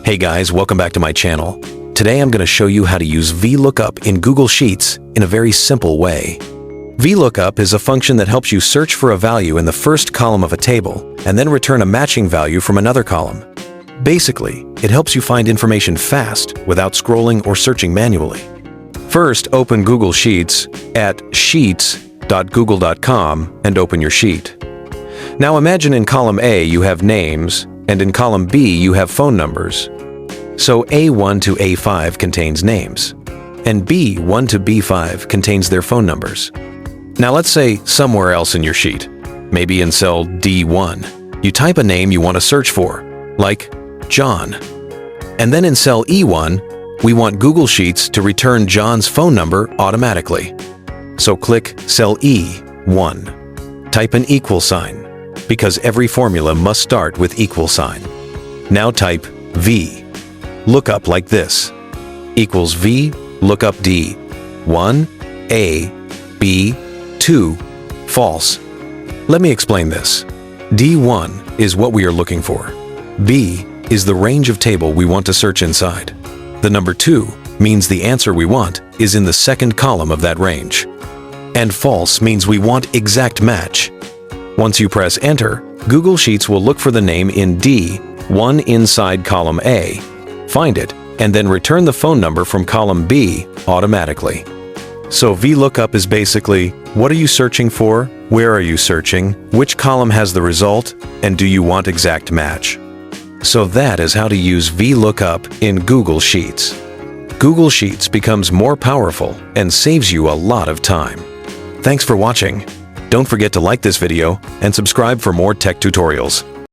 Hey guys, welcome back to my channel. Today I'm going to show you how to use VLOOKUP in Google Sheets in a very simple way. VLOOKUP is a function that helps you search for a value in the first column of a table and then return a matching value from another column. Basically, it helps you find information fast without scrolling or searching manually. First, open Google Sheets at sheets.google.com and open your sheet. Now imagine in column A you have names and in column B you have phone numbers. So A1 to A5 contains names, and B1 to B5 contains their phone numbers. Now let's say somewhere else in your sheet, maybe in cell D1, you type a name you want to search for, like John. And then in cell E1, we want Google Sheets to return John's phone number automatically. So click cell E1. Type an equal sign, because every formula must start with equal sign. Now type V. Lookup like this, equals V, lookup D, 1, A, B, 2, false. Let me explain this. D1 is what we are looking for. B is the range of table we want to search inside. The number 2 means the answer we want is in the second column of that range. And false means we want exact match. Once you press enter, Google Sheets will look for the name in D1 inside column A, find it, and then return the phone number from column B automatically. So VLOOKUP is basically, what are you searching for? Where are you searching? Which column has the result? And do you want exact match? So that is how to use VLOOKUP in Google Sheets. Google Sheets becomes more powerful and saves you a lot of time. Thanks for watching. Don't forget to like this video and subscribe for more tech tutorials.